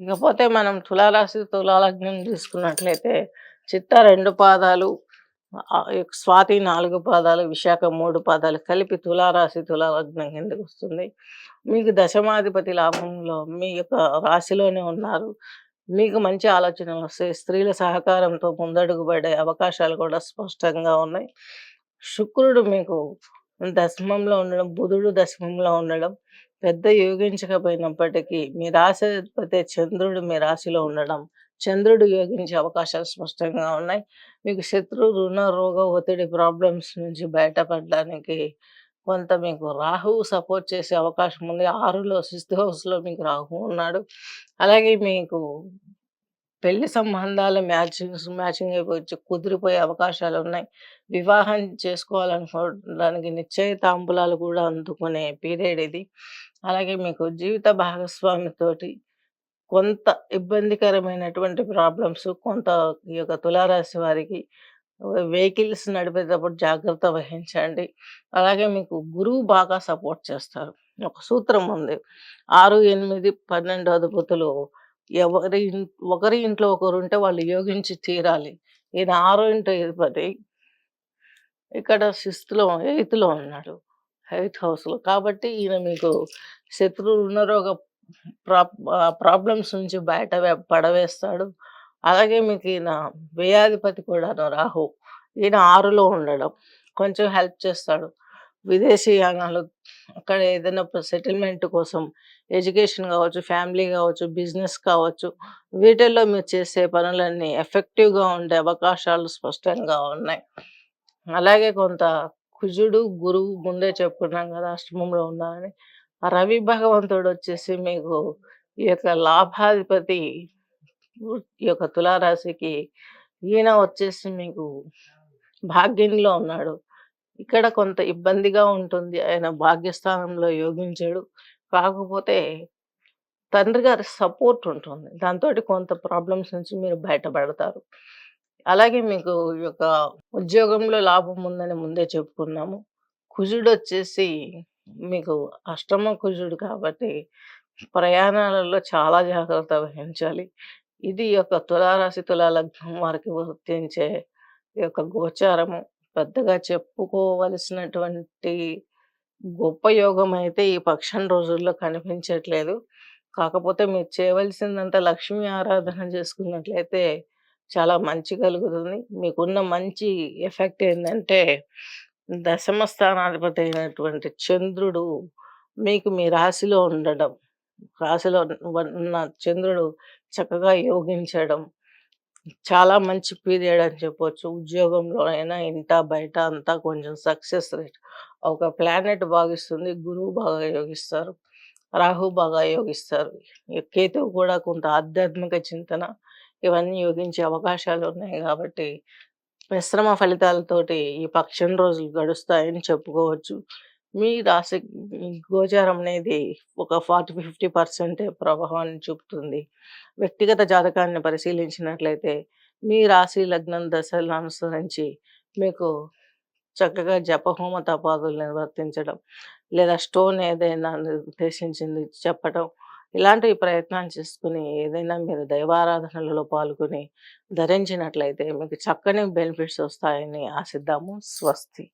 ఇకపోతే మనం తులారాశి, తులాలగ్నం తీసుకున్నట్లయితే చిత్త 2 పాదాలు, స్వాతి 4 పాదాలు, విశాఖ 3 పాదాలు కలిపి తులారాశి, తులాలగ్నం కిందకొస్తుంది. మీకు దశమాధిపతి లాభంలో మీ యొక్క రాశిలోనే ఉన్నారు. మీకు మంచి ఆలోచనలొస్తాయి. స్త్రీల సహకారంతో ముందడుగు పడే అవకాశాలు కూడా స్పష్టంగా ఉన్నాయి. శుక్రుడు మీకు దశమంలో ఉండడం, బుధుడు దశమంలో ఉండడం పెద్ద యోగించకపోయినప్పటికీ మీ రాశాధిపతి చంద్రుడు మీ రాశిలో ఉండడం, చంద్రుడు యోగించే అవకాశాలు స్పష్టంగా ఉన్నాయి. మీకు శత్రు, రుణ, రోగ, ఒత్తిడి ప్రాబ్లమ్స్ నుంచి బయటపడడానికి కొంత మీకు రాహువు సపోర్ట్ చేసే అవకాశం ఉంది. 6లో సిక్స్త్ హౌస్‌లో మీకు రాహువు ఉన్నాడు. అలాగే మీకు పెళ్లి సంబంధాలు మ్యాచింగ్ అయిపోవచ్చు. కుదిరిపోయే అవకాశాలున్నాయి. వివాహం చేసుకోవాలనుకోవడానికి నిశ్చయ తాంబూలాలు కూడా అందుకునే పీరియడ్ ఇది. అలాగే మీకు జీవిత భాగస్వామితోటి కొంత ఇబ్బందికరమైనటువంటి ప్రాబ్లమ్స్ కొంత ఈ యొక్క తులారాశి వారికి వెహికల్స్ నడిపేటప్పుడు జాగ్రత్త వహించండి. అలాగే మీకు గురువు బాగా సపోర్ట్ చేస్తారు. ఒక సూత్రం ఉంది. 6, 8, 12 అధిపతులు ఒకరి ఇంట్లో ఒకరుంటే వాళ్ళు యోగించి తీరాలి. ఈయన 6 ఇంటి అధిపతి ఇక్కడ ఎయిత్‌లో ఉన్నాడు. ఎయిత్ హౌస్‌లో. కాబట్టి ఈయన మీకు శత్రు రుణరోగ ప్రాబ్లమ్స్ నుంచి పడవేస్తాడు. అలాగే మీకు ఈయన వ్యయాధిపతి కూడాను రాహు. ఈయన 6లో ఉండడం కొంచెం హెల్ప్ చేస్తాడు. విదేశీయానాలు అక్కడ ఏదైనా సెటిల్మెంట్ కోసం ఎడ్యుకేషన్ కావచ్చు, ఫ్యామిలీ కావచ్చు, బిజినెస్ కావచ్చు, వీటిల్లో మీరు చేసే పనులన్నీ ఎఫెక్టివ్‌గా ఉండే అవకాశాలు స్పష్టంగా ఉన్నాయి. అలాగే కొంత కుజుడు, గురువు ముందే చెప్పుకున్నాం కదా! అష్టమంలో ఉన్నారని. ఆ రవి భగవంతుడొచ్చేసి మీకు ఈ యొక్క లాభాధిపతి ఈ యొక్క తులారాశికి ఈయన వచ్చేసి మీకు భాగ్యంలో ఉన్నాడు. ఇక్కడ కొంత ఇబ్బందిగా ఉంటుంది. ఆయన భాగ్యస్థానంలో యోగించాడు. కాకపోతే తండ్రి గారి సపోర్ట్ ఉంటుంది. దాంతోటి కొంత ప్రాబ్లమ్స్ నుంచి మీరు బయటపడతారు. అలాగే మీకు ఈ యొక్క ఉద్యోగంలో లాభం ఉందని ముందే చెప్పుకున్నాము. కుజుడొచ్చేసి మీకు అష్టమ కుజుడు కాబట్టి ప్రయాణాలలో చాలా జాగ్రత్త వహించాలి. ఇది ఈ యొక్క తులారాశి, తులాలగ్నం వారికి వర్తించే ఈ యొక్క గోచారము. పెద్దగా చెప్పుకోవలసినటువంటి గొప్ప యోగం అయితే ఈ పక్షం రోజుల్లో కనిపించట్లేదు. కాకపోతే మీరు చేయవలసిందంతా లక్ష్మీ ఆరాధన చేసుకున్నట్లయితే చాలా మంచి కలుగుతుంది. మీకున్న మంచి ఎఫెక్ట్ ఏందంటే దశమ స్థానాధిపతి అయినటువంటి చంద్రుడు మీకు మీ రాశిలో ఉండడం. రాశిలో ఉన్న చంద్రుడు చక్కగా యోగించడం చాలా మంచి పీరియడ్ అని చెప్పొచ్చు. ఉద్యోగంలో అయినా ఇంటా బయట అంతా కొంచెం సక్సెస్ రేట్. ఒక ప్లానెట్ భాగిస్తుంది. గురువు బాగా యోగిస్తారు. రాహు బాగా యోగిస్తారు. ఈ కేతువు కూడా కొంత ఆధ్యాత్మిక చింతన ఇవన్నీ యోగించే అవకాశాలున్నాయి గాబట్టి, మిశ్రమ ఫలితాలతోటి ఈ పక్షం రోజులు గడుస్తాయని చెప్పుకోవచ్చు. మీ రాశి గోచారం అనేది ఒక 40, 50% ప్రభావాన్ని చూపుతుంది. వ్యక్తిగత జాతకాన్ని పరిశీలించినట్లయితే, మీ రాశి, లగ్నం, దశలను అనుసరించి మీకు చక్కగా జపహోమ తపాదులు నిర్వర్తించడం, లేదా స్టోన్ ఏదైనా నిర్దేశించింది చెప్పటం, ఇలాంటివి ప్రయత్నాలు చేసుకొని ఏదైనా మీరు దైవారాధనలలో పాల్గొని ధరించినట్లయితే మీకు చక్కని బెనిఫిట్స్ వస్తాయని ఆశిద్దాము. స్వస్తి.